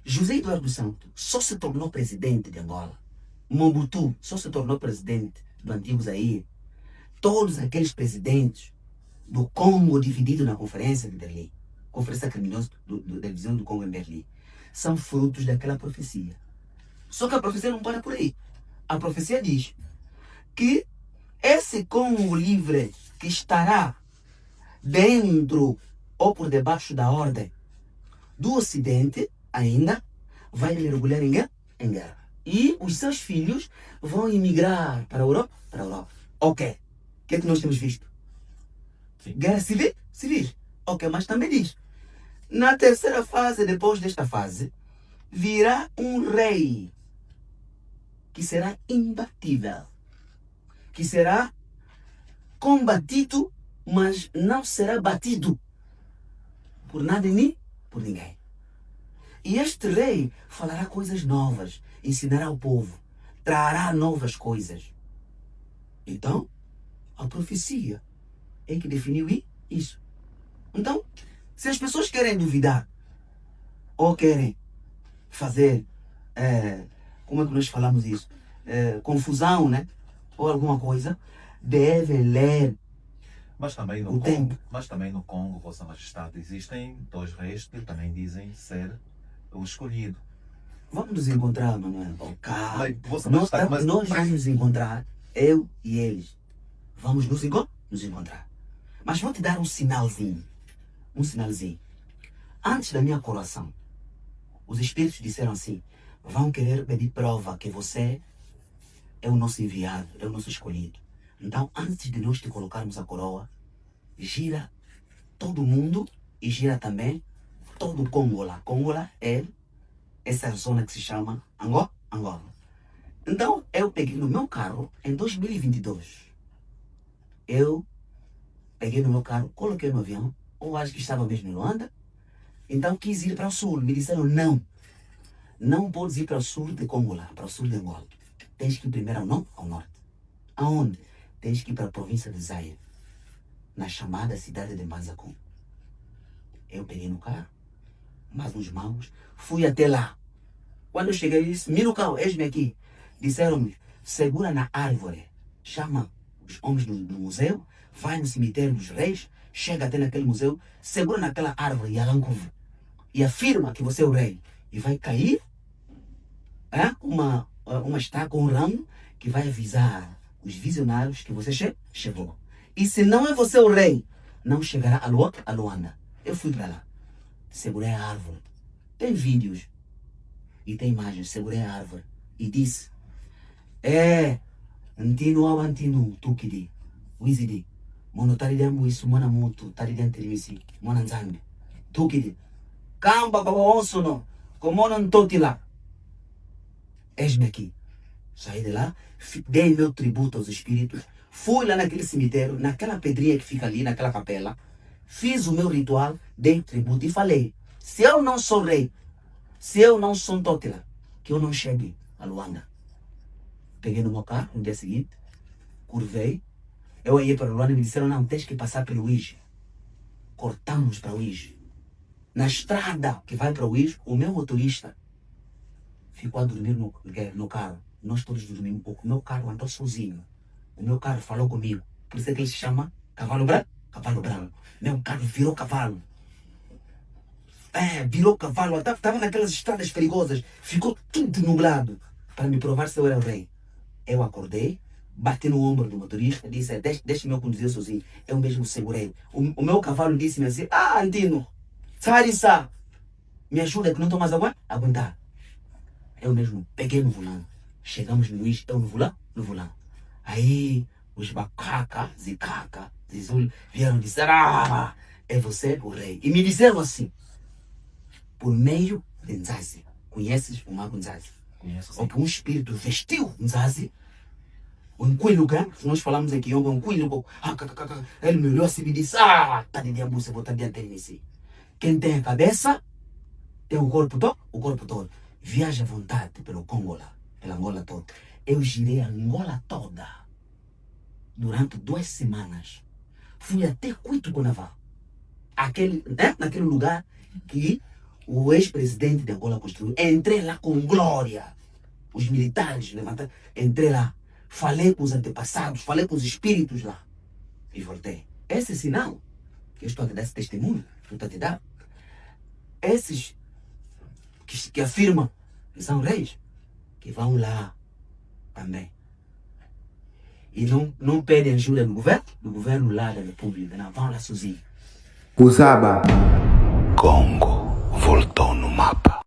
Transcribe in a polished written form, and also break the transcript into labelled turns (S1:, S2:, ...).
S1: José Eduardo Santos só se tornou presidente de Angola. Mobutu só se tornou presidente do antigo Zaire. Todos aqueles presidentes do Congo dividido na Conferência de Berlim, Conferência Criminosa da Divisão do Congo em Berlim, são frutos daquela profecia. Só que a profecia não para por aí. A profecia diz que esse Congo livre que estará dentro ou por debaixo da ordem do Ocidente ainda vai mergulhar em guerra. E os seus filhos vão emigrar para a Europa? Para a Europa. Ok. O que é que nós temos visto?
S2: Sim.
S1: Guerra civil? Civis. Ok, mas também diz. Na terceira fase, depois desta fase, virá um rei que será imbatível. Que será combatido, mas não será batido por nada nem por ninguém. E este rei falará coisas novas, ensinará ao povo, trará novas coisas. Então, a profecia é que definiu isso. Então, se as pessoas querem duvidar ou querem fazer, como é que nós falamos isso? Confusão, né? Ou alguma coisa, devem ler
S2: Mas também no
S1: o tempo.
S2: Mas também no Congo, Vossa Majestade, existem 2 reis que também dizem ser o escolhido.
S1: Vamos nos encontrar, Manuel. Oh, calma.
S2: Mas, Vossa
S1: Nós
S2: Majestade,
S1: vamos nos encontrar, eu e eles. Vamos nos encontrar. Mas vou te dar um sinalzinho. Um sinalzinho. Antes da minha coroação, os espíritos disseram assim: vão querer pedir prova que você é o nosso enviado, é o nosso escolhido. Então, antes de nós te colocarmos a coroa, gira todo mundo e gira também todo o Congola. Congola é essa zona que se chama Angola. Então, eu peguei no meu carro em 2022. Eu peguei no meu carro, coloquei no avião, ou acho que estava mesmo em Luanda. Então, quis ir para o sul. Me disseram: não podes ir para o sul de Congola, para o sul de Angola. Tens que ir primeiro ao norte. Aonde? Tens que ir para a província de Zaire, na chamada cidade de Manzacum. Eu peguei no carro, mais uns maus, fui até lá. Quando eu cheguei, eu disse: Minucal, eis-me aqui. Disseram-me: segura na árvore, chama os homens do museu, vai no cemitério dos reis, chega até naquele museu, segura naquela árvore e afirma que você é o rei. E vai cair uma estaca, um ramo, que vai avisar os visionários que você chegou. E se não é você o rei, não chegará a Luanda. Eu fui para lá, segurei a árvore. Tem vídeos e tem imagens. Segurei a árvore e disse: Antino ao Antino, Tukidi, Wizidi, Monotaridiambu isso, Mona Mutu, Taridianterimisi, Mona Nzambi, Tukidi, Kamba Babaonsono, Komona Ntotila. Eis-me aqui. Saí de lá, dei meu tributo aos espíritos, fui lá naquele cemitério, naquela pedrinha que fica ali, naquela capela, fiz o meu ritual, dei tributo e falei: se eu não sou rei, se eu não sou Ntotila, que eu não chegue a Luanda. Peguei no meu carro no dia seguinte, curvei, eu ia para Luanda e me disseram: não, tens que passar pelo Uíge. Cortamos para o Uíge. Na estrada que vai para o Uíge, o meu motorista ficou a dormir no carro. Nós todos dormimos um pouco. O meu carro andou sozinho. O meu carro falou comigo. Por isso é que ele se chama Cavalo Branco. Cavalo Branco. Meu carro virou cavalo. Virou cavalo. Estava naquelas estradas perigosas. Ficou tudo nublado. Para me provar se eu era o rei. Eu acordei, bati no ombro do motorista, disse: deixa-me eu conduzir sozinho. Eu mesmo segurei. O meu cavalo disse-me assim: Antino, Sarissa, me ajuda que não estou mais aguentar. Eu mesmo peguei no volante. Chegamos no Luís, eu no volante. Aí os Bacaca, Zicaca, Zizul vieram dizer: é você o rei. E me disseram assim, por meio de Nzazi. Conheces o mago Nzazi?
S2: Conheço, sim.
S1: Ou que um espírito vestiu Nzazi, o Nquilu, que nós falamos aqui, o Nquilu, ele me olhou assim e me disse: tá de diabo, você botar diante de si. Quem tem a cabeça, tem o corpo todo. Viaja à vontade pelo Congola, pela Angola toda. Eu girei a Angola toda durante 2 semanas. Fui até Cuito Naval, naquele lugar que o ex-presidente de Angola construiu. Entrei lá com glória. Os militares levantaram. Entrei lá. Falei com os antepassados, falei com os espíritos lá. E voltei. Esse é sinal que eu estou a te dar esse testemunho, que eu estou a te dar. Esses que afirmam que são reis, que vão lá também. E não pedem ajuda do governo lá da República, não, vão lá sozinhos.
S3: Usaba.
S4: Congo voltou no mapa.